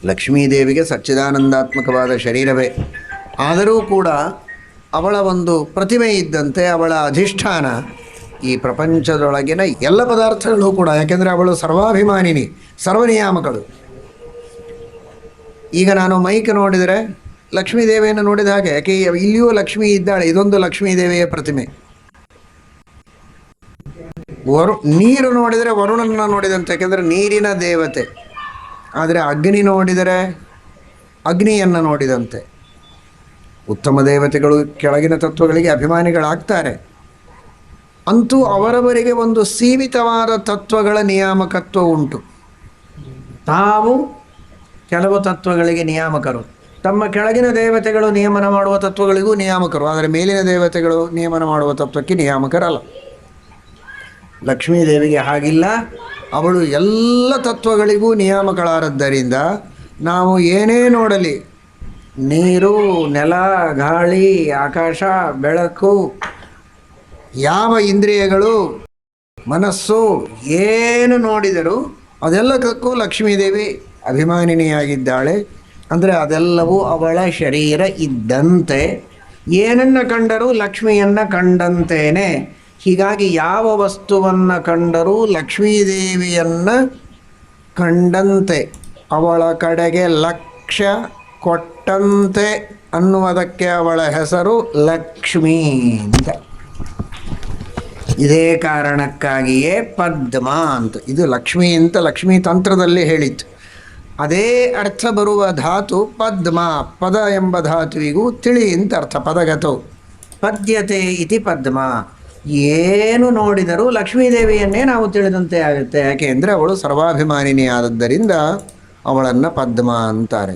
ಲಕ್ಷ್ಮೀದೇವಿಗೆ ಸಚ್ಚಿದಾನಂದಾತ್ಮಕವಾದ ಶರೀರವೇ, ಆದರೂ ಕೂಡ ಅವಳ ಒಂದು ಪ್ರತಿಮೆ ಇದ್ದಂತೆ ಅವಳ ಅಧಿಷ್ಠಾನ ಈ ಪ್ರಪಂಚದೊಳಗಿನ ಎಲ್ಲ ಪದಾರ್ಥಗಳು ಕೂಡ, ಯಾಕೆಂದರೆ ಅವಳು ಸರ್ವಾಭಿಮಾನಿನಿ, ಸರ್ವನಿಯಾಮಕಳು. ಈಗ ನಾನು ಮೈಕ್ ನೋಡಿದರೆ ಲಕ್ಷ್ಮೀದೇವಿಯನ್ನು ನೋಡಿದ ಹಾಗೆ, ಯಾಕೆ ಇಲ್ಲಿಯೂ ಲಕ್ಷ್ಮೀ ಇದ್ದಾಳೆ, ಇದೊಂದು ಲಕ್ಷ್ಮೀದೇವಿಯ ಪ್ರತಿಮೆ. ನೀರು ನೋಡಿದರೆ ವರುಣನ ನೋಡಿದಂತೆ, ಯಾಕೆಂದರೆ ನೀರಿನ ದೇವತೆ. ಆದರೆ ಅಗ್ನಿ ನೋಡಿದರೆ ಅಗ್ನಿಯನ್ನು ನೋಡಿದಂತೆ. ಉತ್ತಮ ದೇವತೆಗಳು ಕೆಳಗಿನ ತತ್ವಗಳಿಗೆ ಅಭಿಮಾನಿಗಳಾಗ್ತಾರೆ. ಅಂತೂ ಅವರವರಿಗೆ ಒಂದು ಸೀಮಿತವಾದ ತತ್ವಗಳ ನಿಯಾಮಕತ್ವ ಉಂಟು. ತಾವು ಕೆಲವು ತತ್ವಗಳಿಗೆ ನಿಯಾಮಕರು, ತಮ್ಮ ಕೆಳಗಿನ ದೇವತೆಗಳು ನಿಯಮನ ಮಾಡುವ ತತ್ವಗಳಿಗೂ ನಿಯಾಮಕರು, ಆದರೆ ಮೇಲಿನ ದೇವತೆಗಳು ನಿಯಮನ ಮಾಡುವ ತತ್ವಕ್ಕೆ ನಿಯಾಮಕರಲ್ಲ. ಲಕ್ಷ್ಮೀದೇವಿಗೆ ಹಾಗಿಲ್ಲ. ಅವಳು ಎಲ್ಲ ತತ್ವಗಳಿಗೂ ನಿಯಾಮಕಳಾದದ್ದರಿಂದ ನಾವು ಏನೇ ನೋಡಲಿ, ನೀರು, ನೆಲ, ಗಾಳಿ, ಆಕಾಶ, ಬೆಳಕು, ಯಾವ ಇಂದ್ರಿಯಗಳು, ಮನಸ್ಸು ಏನು ನೋಡಿದರೂ ಅದೆಲ್ಲಕ್ಕೂ ಲಕ್ಷ್ಮೀದೇವಿ ಅಭಿಮಾನಿನಿಯಾಗಿದ್ದಾಳೆ. ಅಂದರೆ ಅದೆಲ್ಲವೂ ಅವಳ ಶರೀರ ಇದ್ದಂತೆ. ಏನನ್ನು ಕಂಡರೂ ಲಕ್ಷ್ಮಿಯನ್ನು ಕಂಡಂತೇನೆ. ಹೀಗಾಗಿ ಯಾವ ವಸ್ತುವನ್ನು ಕಂಡರೂ ಲಕ್ಷ್ಮೀದೇವಿಯನ್ನು ಕಂಡಂತೆ, ಅವಳ ಕಡೆಗೆ ಲಕ್ಷ್ಯ ಕೊಟ್ಟಂತೆ ಅನ್ನುವುದಕ್ಕೆ ಅವಳ ಹೆಸರು ಲಕ್ಷ್ಮೀ ಅಂತ. ಇದೇ ಕಾರಣಕ್ಕಾಗಿಯೇ ಪದ್ಮ ಅಂತ. ಇದು ಲಕ್ಷ್ಮೀ ಅಂತ ಲಕ್ಷ್ಮೀ ತಂತ್ರದಲ್ಲಿ ಹೇಳಿತ್ತು. ಅದೇ ಅರ್ಥ ಬರುವ ಧಾತು ಪದ್ಮ. ಪದ ಎಂಬ ಧಾತುವಿಗೂ ತಿಳಿ ಅಂತ ಅರ್ಥ. ಪದಗತೋ ಪದ್ಯತೆ ಇತಿ ಪದ್ಮ. ಏನು ನೋಡಿದರೂ ಲಕ್ಷ್ಮೀದೇವಿಯನ್ನೇ ನಾವು ತಿಳಿದಂತೆ ಆಗುತ್ತೆ. ಯಾಕೆ ಅಂದರೆ ಅವಳು ಸರ್ವಾಭಿಮಾನಿನಿ ಆದದ್ದರಿಂದ ಅವಳನ್ನು ಪದ್ಮ ಅಂತಾರೆ.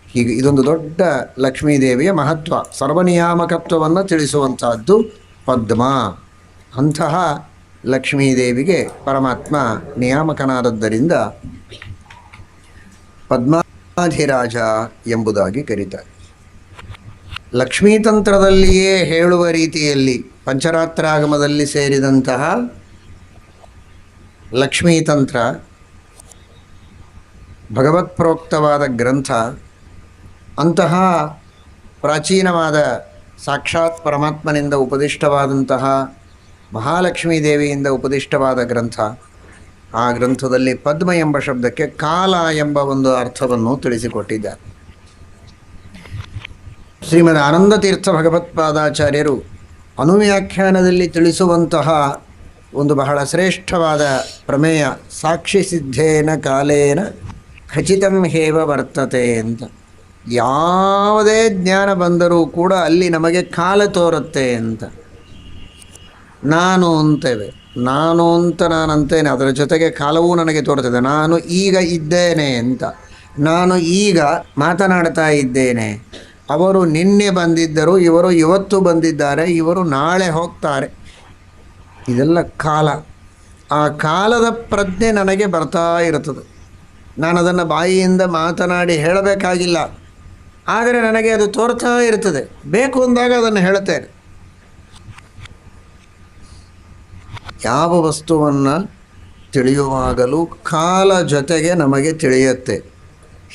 ಹೀಗೆ ಇದೊಂದು ದೊಡ್ಡ ಲಕ್ಷ್ಮೀದೇವಿಯ ಮಹತ್ವ, ಸರ್ವನಿಯಾಮಕತ್ವವನ್ನು ತಿಳಿಸುವಂತಹದ್ದು ಪದ್ಮ. ಅಂತಹ ಲಕ್ಷ್ಮೀದೇವಿಗೆ ಪರಮಾತ್ಮ ನಿಯಾಮಕನಾದದ್ದರಿಂದ ಪದ್ಮಾಧಿರಾಜ ಎಂಬುದಾಗಿ ಕರೀತಾರೆ. ಲಕ್ಷ್ಮೀತಂತ್ರದಲ್ಲಿಯೇ ಹೇಳುವ ರೀತಿಯಲ್ಲಿ ಪಂಚರಾತ್ರಾಗಮದಲ್ಲಿ ಸೇರಿದಂತಹ ಲಕ್ಷ್ಮೀತಂತ್ರ ಭಗವತ್ ಪ್ರೋಕ್ತವಾದ ಗ್ರಂಥ. ಅಂತಹ ಪ್ರಾಚೀನವಾದ ಸಾಕ್ಷಾತ್ ಪರಮಾತ್ಮನಿಂದ ಉಪದಿಷ್ಟವಾದಂತಹ ಮಹಾಲಕ್ಷ್ಮೀ ದೇವಿಯಿಂದ ಉಪದಿಷ್ಟವಾದ ಗ್ರಂಥ. ಆ ಗ್ರಂಥದಲ್ಲಿ ಪದ್ಮ ಎಂಬ ಶಬ್ದಕ್ಕೆ ಕಾಲ ಎಂಬ ಒಂದು ಅರ್ಥವನ್ನು ತಿಳಿಸಿಕೊಟ್ಟಿದ್ದಾರೆ. ಶ್ರೀಮದ್ ಆನಂದತೀರ್ಥ ಭಗವತ್ಪಾದಾಚಾರ್ಯರು ಅನುವ್ಯಾಖ್ಯಾನದಲ್ಲಿ ತಿಳಿಸುವಂತಹ ಒಂದು ಬಹಳ ಶ್ರೇಷ್ಠವಾದ ಪ್ರಮೇಯ, ಸಾಕ್ಷಿ ಸಿದ್ಧೇನ ಕಾಲೇನ ಖಚಿತಂ ಹೇವ ವರ್ತತೆ ಅಂತ. ಯಾವುದೇ ಜ್ಞಾನ ಬಂದರೂ ಕೂಡ ಅಲ್ಲಿ ನಮಗೆ ಕಾಲ ತೋರುತ್ತೆ ಅಂತ. ನಾನು ಅಂತೇವೆ, ನಾನು ಅಂತ ನಾನಂತೇನೆ, ಅದರ ಜೊತೆಗೆ ಕಾಲವೂ ನನಗೆ ತೋರುತ್ತದೆ. ನಾನು ಈಗ ಇದ್ದೇನೆ ಅಂತ, ನಾನು ಈಗ ಮಾತನಾಡ್ತಾ ಇದ್ದೇನೆ. ಅವರು ನಿನ್ನೆ ಬಂದಿದ್ದರು, ಇವರು ಇವತ್ತು ಬಂದಿದ್ದಾರೆ, ಇವರು ನಾಳೆ ಹೋಗ್ತಾರೆ. ಇದೆಲ್ಲ ಕಾಲ. ಆ ಕಾಲದ ಪ್ರಜ್ಞೆ ನನಗೆ ಬರ್ತಾ ಇರುತ್ತದೆ. ನಾನು ಅದನ್ನು ಬಾಯಿಯಿಂದ ಮಾತನಾಡಿ ಹೇಳಬೇಕಾಗಿಲ್ಲ, ಆದರೆ ನನಗೆ ಅದು ತೋರ್ತಾ ಇರ್ತದೆ. ಬೇಕು ಅಂದಾಗ ಅದನ್ನು ಹೇಳುತ್ತೇನೆ. ಯಾವ ವಸ್ತುವನ್ನು ತಿಳಿಯುವಾಗಲೂ ಕಾಲ ಜೊತೆಗೆ ನಮಗೆ ತಿಳಿಯುತ್ತೆ.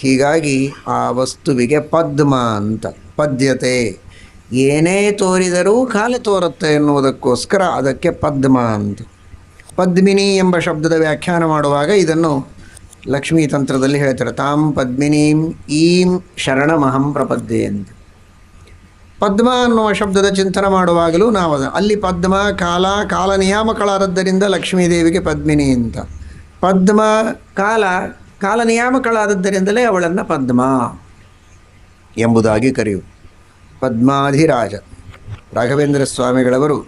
ಹೀಗಾಗಿ ಆ ವಸ್ತುವಿಗೆ ಪದ್ಮ ಅಂತ, ಪದ್ಯತೆ. ಏನೇ ತೋರಿದರೂ ಕಾಲ ತೋರುತ್ತೆ ಎನ್ನುವುದಕ್ಕೋಸ್ಕರ ಅದಕ್ಕೆ ಪದ್ಮ ಅಂತ. ಪದ್ಮಿನಿ ಎಂಬ ಶಬ್ದದ ವ್ಯಾಖ್ಯಾನ ಮಾಡುವಾಗ ಇದನ್ನು ಲಕ್ಷ್ಮೀ ತಂತ್ರದಲ್ಲಿ ಹೇಳ್ತಾರೆ. ತಾಂ ಪದ್ಮಿನೀಂ ಈಂ ಶರಣಮಹಂ ಪ್ರಪದ್ಯೆ ಅಂತ. ಪದ್ಮ ಅನ್ನುವ ಶಬ್ದದ ಚಿಂತನೆ ಮಾಡುವಾಗಲೂ ನಾವು ಅಲ್ಲಿ ಪದ್ಮ ಕಾಲ, ಕಾಲ ನಿಯಾಮಕಳಾದದ್ದರಿಂದ ಲಕ್ಷ್ಮೀದೇವಿಗೆ ಪದ್ಮಿನಿ ಅಂತ. ಪದ್ಮ ಕಾಲ, ಕಾಲ ನಿಯಾಮಕಳಾದದ್ದರಿಂದಲೇ ಅವಳನ್ನು ಪದ್ಮ ಎಂಬುದಾಗಿ ಕರೆಯು. ಪದ್ಮಾಧಿರಾಜ ರಾಘವೇಂದ್ರ ಸ್ವಾಮಿಗಳವರು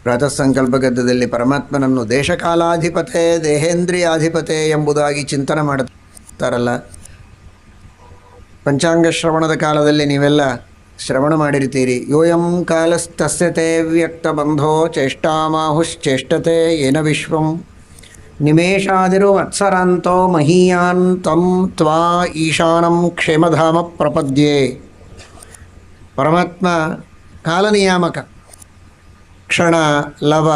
ಪ್ರಾತಃ ಸಂಕಲ್ಪ ಗದ್ದದಲ್ಲಿ ಪರಮಾತ್ಮನನ್ನು ದೇಶಕಾಲಾಧಿಪತೆ, ದೇಹೇಂದ್ರಿಯಾಧಿಪತೆ ಎಂಬುದಾಗಿ ಚಿಂತನೆ ಮಾಡುತ್ತಾರಲ್ಲ. ಪಂಚಾಂಗ ಶ್ರವಣದ ಕಾಲದಲ್ಲಿ ನೀವೆಲ್ಲ ಶ್ರವಣ ಮಾಡಿರ್ತೀರಿ. ಯೋಯಂ ಕಾಲಸ್ತಸ್ಯತೆ ವ್ಯಕ್ತಬಂಧೋ ಚೇಷ್ಟಾಮಾಹುಶ್ಚೇಷ್ಟತೆ ಏನ ವಿಶ್ವಂ ನಿಮೇಷಾದಿರು ವತ್ಸರಾಂತೋ ಮಹೀಯಾನ್ ತಂ ತ್ವಾ ಈಶಾನಂ ಕ್ಷೇಮಧಾಮ ಪ್ರಪದ್ಯೆ. ಪರಮಾತ್ಮ ಕಾಲನಿಯಾಮಕ. ಕ್ಷಣ, ಲವ,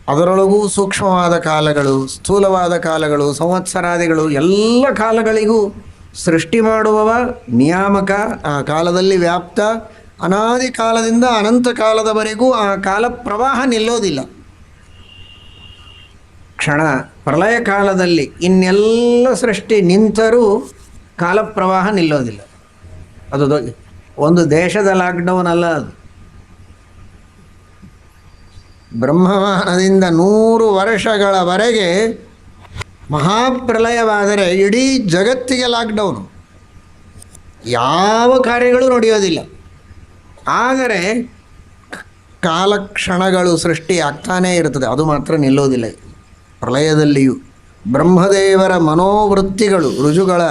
ಅದರೊಳಗೂ ಸೂಕ್ಷ್ಮವಾದ ಕಾಲಗಳು, ಸ್ಥೂಲವಾದ ಕಾಲಗಳು, ಸಂವತ್ಸರಾದಿಗಳು, ಎಲ್ಲ ಕಾಲಗಳಿಗೂ ಸೃಷ್ಟಿ ಮಾಡುವವ, ನಿಯಾಮಕ, ಆ ಕಾಲದಲ್ಲಿ ವ್ಯಾಪ್ತ, ಅನಾದಿ ಕಾಲದಿಂದ ಅನಂತ ಕಾಲದವರೆಗೂ ಆ ಕಾಲ ಪ್ರವಾಹ ನಿಲ್ಲೋದಿಲ್ಲ. ಕ್ಷಣ ಪ್ರಳಯ ಕಾಲದಲ್ಲಿ ಇನ್ನೆಲ್ಲ ಸೃಷ್ಟಿ ನಿಂತರೂ ಕಾಲ ಪ್ರವಾಹ ನಿಲ್ಲೋದಿಲ್ಲ. ಅದು ಒಂದು ದೇಶದ ಲಾಕ್ಡೌನ್ ಅಲ್ಲ, ಅದು ಬ್ರಹ್ಮಮಾನದಿಂದ 100 ವರ್ಷಗಳವರೆಗೆ ಮಹಾಪ್ರಲಯವಾದರೆ ಇಡೀ ಜಗತ್ತಿಗೆ ಲಾಕ್ಡೌನು, ಯಾವ ಕಾರ್ಯಗಳು ನಡೆಯೋದಿಲ್ಲ. ಆದರೆ ಕಾಲಕ್ಷಣಗಳು ಸೃಷ್ಟಿ ಆಗ್ತಾನೇ ಇರ್ತದೆ, ಅದು ಮಾತ್ರ ನಿಲ್ಲೋದಿಲ್ಲ. ಪ್ರಳಯದಲ್ಲಿಯೂ ಬ್ರಹ್ಮದೇವರ ಮನೋವೃತ್ತಿಗಳು, ಋಜುಗಳ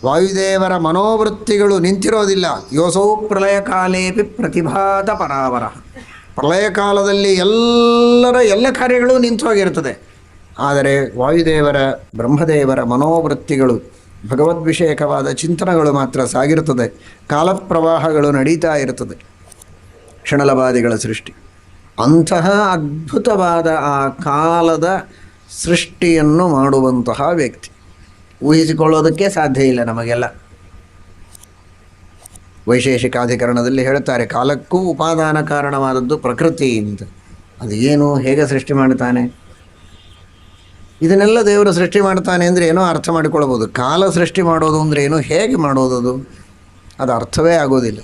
ವಾಯುದೇವರ ಮನೋವೃತ್ತಿಗಳು ನಿಂತಿರೋದಿಲ್ಲ. ಯೋಸೌ ಪ್ರಳಯ ಕಾಲೇಪಿ ಪ್ರತಿಭಾತ ಪರಾವರ. ಪ್ರಳಯ ಕಾಲದಲ್ಲಿ ಎಲ್ಲ ಕಾರ್ಯಗಳು ನಿಂತು ಹೋಗಿರ್ತದೆ. ಆದರೆ ವಾಯುದೇವರ, ಬ್ರಹ್ಮದೇವರ ಮನೋವೃತ್ತಿಗಳು, ಭಗವದ್ವಿಷಯಕವಾದ ಚಿಂತನೆಗಳು ಮಾತ್ರ ಸಾಗಿರ್ತದೆ. ಕಾಲಪ್ರವಾಹಗಳು ನಡೀತಾ ಇರ್ತದೆ. ಕ್ಷಣಲವಾದಿಗಳ ಸೃಷ್ಟಿ ಅಂತಹ ಅದ್ಭುತವಾದ ಆ ಕಾಲದ ಸೃಷ್ಟಿಯನ್ನು ಮಾಡುವಂತಹ ವ್ಯಕ್ತಿ ಊಹಿಸಿಕೊಳ್ಳೋದಕ್ಕೆ ಸಾಧ್ಯ ಇಲ್ಲ ನಮಗೆಲ್ಲ. ವೈಶೇಷಿಕಾಧಿಕರಣದಲ್ಲಿ ಹೇಳ್ತಾರೆ, ಕಾಲಕ್ಕೂ ಉಪಾದಾನ ಕಾರಣವಾದದ್ದು ಪ್ರಕೃತಿ ಅಂತ. ಅದು ಏನು, ಹೇಗೆ ಸೃಷ್ಟಿ ಮಾಡ್ತಾನೆ, ಇದನ್ನೆಲ್ಲ ದೇವರು ಸೃಷ್ಟಿ ಮಾಡ್ತಾನೆ ಅಂದರೆ ಏನೋ ಅರ್ಥ ಮಾಡಿಕೊಳ್ಬೋದು. ಕಾಲ ಸೃಷ್ಟಿ ಮಾಡೋದು ಅಂದರೆ ಏನು, ಹೇಗೆ ಮಾಡೋದು, ಅದು ಅರ್ಥವೇ ಆಗೋದಿಲ್ಲ.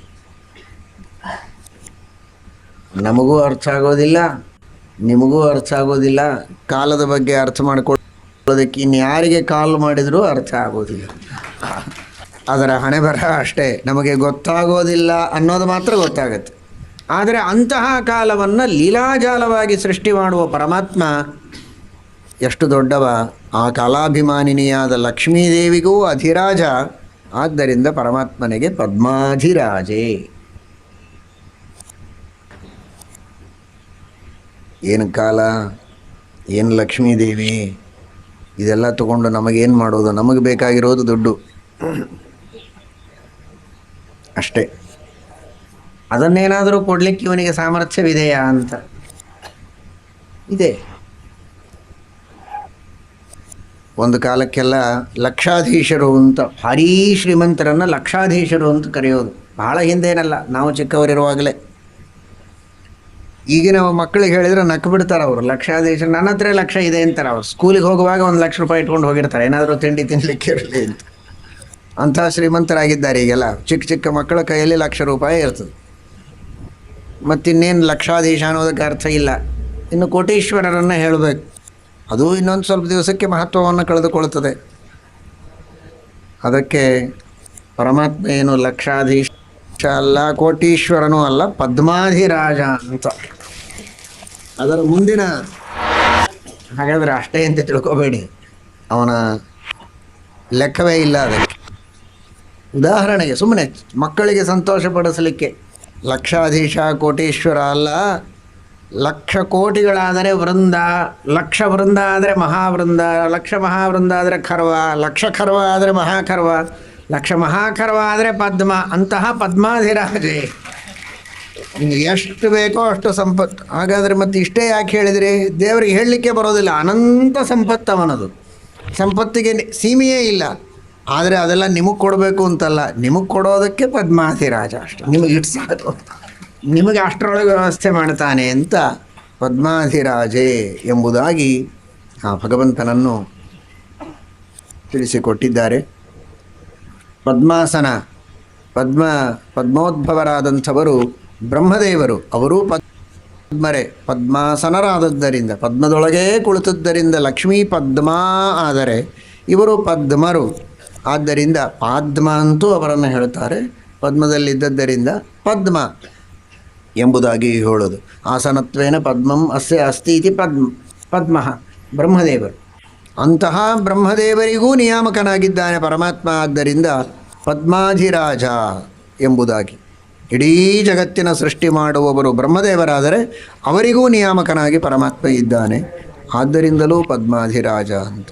ನಮಗೂ ಅರ್ಥ ಆಗೋದಿಲ್ಲ, ನಿಮಗೂ ಅರ್ಥ ಆಗೋದಿಲ್ಲ. ಕಾಲದ ಬಗ್ಗೆ ಅರ್ಥ ಮಾಡಿಕೊಳ್ಳೋದಕ್ಕೆ ಇನ್ಯಾರಿಗೆ ಕಾಲ್ ಮಾಡಿದರೂ ಅರ್ಥ ಆಗೋದಿಲ್ಲ. ಅದರ ಹಣೆ ಬರಹ ಅಷ್ಟೇ, ನಮಗೆ ಗೊತ್ತಾಗೋದಿಲ್ಲ ಅನ್ನೋದು ಮಾತ್ರ ಗೊತ್ತಾಗತ್ತೆ. ಆದರೆ ಅಂತಹ ಕಾಲವನ್ನು ಲೀಲಾಜಾಲವಾಗಿ ಸೃಷ್ಟಿ ಮಾಡುವ ಪರಮಾತ್ಮ ಎಷ್ಟು ದೊಡ್ಡವ. ಆ ಕಾಲಾಭಿಮಾನಿನಿಯಾದ ಲಕ್ಷ್ಮೀದೇವಿಗೂ ಅಧಿರಾಜ. ಆದ್ದರಿಂದ ಪರಮಾತ್ಮನಿಗೆ ಪದ್ಮಾಧಿರಾಜೆ. ಏನು ಕಾಲ, ಏನು ಲಕ್ಷ್ಮೀದೇವಿ, ಇದೆಲ್ಲ ತಗೊಂಡು ನಮಗೇನು ಮಾಡೋದು, ನಮಗೆ ಬೇಕಾಗಿರೋದು ದುಡ್ಡು ಅಷ್ಟೇ. ಅದನ್ನೇನಾದರೂ ಕೊಡಲಿಕ್ಕೆ ಇವನಿಗೆ ಸಾಮರ್ಥ್ಯವಿದೆಯಾ ಅಂತ ಇದೆ. ಒಂದು ಕಾಲಕ್ಕೆಲ್ಲ ಲಕ್ಷಾಧೀಶರು ಅಂತ, ಭಾರೀ ಶ್ರೀಮಂತರನ್ನು ಲಕ್ಷಾಧೀಶರು ಅಂತ ಕರೆಯೋದು. ಬಹಳ ಹಿಂದೇನಲ್ಲ, ನಾವು ಚಿಕ್ಕವರಿರುವಾಗಲೇ. ಈಗಿನ ಮಕ್ಕಳಿಗೆ ಹೇಳಿದರೆ ನಕ್ಕು ಬಿಡ್ತಾರೆ ಅವರು. ಲಕ್ಷಾಧೀಶರು, ನನ್ನ ಹತ್ರ ಲಕ್ಷ ಇದೆ ಅಂತಾರೆ. ಅವ್ರು ಸ್ಕೂಲಿಗೆ ಹೋಗುವಾಗ 1 ಲಕ್ಷ ರೂಪಾಯಿ ಇಟ್ಕೊಂಡು ಹೋಗಿರ್ತಾರೆ, ಏನಾದರೂ ತಿಂಡಿ ತಿನ್ನಲಿಕ್ಕೆ ಇರಲಿ ಅಂತ. ಅಂಥ ಶ್ರೀಮಂತರಾಗಿದ್ದಾರೆ ಈಗೆಲ್ಲ. ಚಿಕ್ಕ ಚಿಕ್ಕ ಮಕ್ಕಳ ಕೈಯಲ್ಲಿ 1 ಲಕ್ಷ ರೂಪಾಯಿ ಇರ್ತದೆ. ಮತ್ತಿನ್ನೇನು ಲಕ್ಷಾಧೀಶ ಅನ್ನೋದಕ್ಕೆ ಅರ್ಥ ಇಲ್ಲ. ಇನ್ನು ಕೋಟೀಶ್ವರರನ್ನು ಹೇಳಬೇಕು, ಅದು ಇನ್ನೊಂದು ಸ್ವಲ್ಪ ದಿವಸಕ್ಕೆ ಮಹತ್ವವನ್ನು ಕಳೆದುಕೊಳ್ಳುತ್ತದೆ. ಅದಕ್ಕೆ ಪರಮಾತ್ಮ ಏನು ಲಕ್ಷಾಧೀಶ ಅಲ್ಲ, ಕೋಟೀಶ್ವರನೂ ಅಲ್ಲ, ಪದ್ಮಾಧಿರಾಜ ಅಂತ. ಅದರ ಮುಂದಿನ ಹಾಗಾದರೆ ಅಷ್ಟೇ ಅಂತ ತಿಳ್ಕೊಬೇಡಿ, ಅವನ ಲೆಕ್ಕವೇ ಇಲ್ಲ ಅದಕ್ಕೆ. ಉದಾಹರಣೆಗೆ ಸುಮ್ಮನೆ ಮಕ್ಕಳಿಗೆ ಸಂತೋಷಪಡಿಸಲಿಕ್ಕೆ, ಲಕ್ಷಾಧೀಶ ಕೋಟೀಶ್ವರ ಅಲ್ಲ. 1,00,000 ಕೋಟಿಗಳಾದರೆ ವೃಂದ, 1,00,000 ವೃಂದ ಆದರೆ ಮಹಾವೃಂದ, 1,00,000 ಮಹಾವೃಂದ ಆದರೆ ಖರ್ವ, 1,00,000 ಖರ್ವ ಆದರೆ ಮಹಾಖರ್ವ, 1,00,000 ಮಹಾಖರ್ವ ಆದರೆ ಪದ್ಮ. ಅಂತಹ ಪದ್ಮಾಧಿರಾಜೆ. ನಿಮಗೆ ಎಷ್ಟು ಬೇಕೋ ಅಷ್ಟು ಸಂಪತ್ತು. ಹಾಗಾದರೆ ಮತ್ತೆ ಇಷ್ಟೇ ಯಾಕೆ ಹೇಳಿದರೆ, ದೇವರಿಗೆ ಹೇಳಲಿಕ್ಕೆ ಬರೋದಿಲ್ಲ. ಅನಂತ ಸಂಪತ್ತು ಅವನದು. ಸಂಪತ್ತಿಗೆ ಸೀಮೆಯೇ ಇಲ್ಲ. ಆದರೆ ಅದೆಲ್ಲ ನಿಮಗೆ ಕೊಡಬೇಕು ಅಂತಲ್ಲ, ನಿಮಗೆ ಕೊಡೋದಕ್ಕೆ ಪದ್ಮಾಧಿರಾಜ ಅಷ್ಟೆ. ನಿಮಗೆ ಇಟ್ಟು ಸಾಕು, ನಿಮಗೆ ಅಷ್ಟರೊಳಗೆ ವ್ಯವಸ್ಥೆ ಮಾಡ್ತಾನೆ ಅಂತ ಪದ್ಮಾಧಿರಾಜೆ ಎಂಬುದಾಗಿ ಆ ಭಗವಂತನನ್ನು ತಿಳಿಸಿಕೊಟ್ಟಿದ್ದಾರೆ. ಪದ್ಮಾಸನ, ಪದ್ಮೋದ್ಭವರಾದಂಥವರು ಬ್ರಹ್ಮದೇವರು. ಅವರೂ ಪದ್ಮರೇ, ಪದ್ಮಾಸನರಾದದ್ದರಿಂದ, ಪದ್ಮದೊಳಗೇ ಕುಳಿತದ್ದರಿಂದ ಲಕ್ಷ್ಮೀ ಪದ್ಮ ಆದರೆ ಇವರು ಪದ್ಮರು. ಆದ್ದರಿಂದ ಪಾದ್ಮ ಅಂತೂ ಅವರನ್ನು ಹೇಳ್ತಾರೆ. ಪದ್ಮದಲ್ಲಿದ್ದದ್ದರಿಂದ ಪದ್ಮ ಎಂಬುದಾಗಿ ಹೇಳೋದು. ಆಸನತ್ವೇನ ಪದ್ಮಂ ಅಸ್ಯ ಅಸ್ತಿ ಇತಿ ಪದ್ಮ ಬ್ರಹ್ಮದೇವರು. ಅಂತಹ ಬ್ರಹ್ಮದೇವರಿಗೂ ನಿಯಾಮಕನಾಗಿದ್ದಾನೆ ಪರಮಾತ್ಮ. ಆದ್ದರಿಂದ ಪದ್ಮಾಧಿರಾಜ ಎಂಬುದಾಗಿ. ಇಡೀ ಜಗತ್ತಿನ ಸೃಷ್ಟಿ ಮಾಡುವವರು ಬ್ರಹ್ಮದೇವರಾದರೆ ಅವರಿಗೂ ನಿಯಾಮಕನಾಗಿ ಪರಮಾತ್ಮ ಇದ್ದಾನೆ. ಆದ್ದರಿಂದಲೂ ಪದ್ಮಾಧಿರಾಜ ಅಂತ.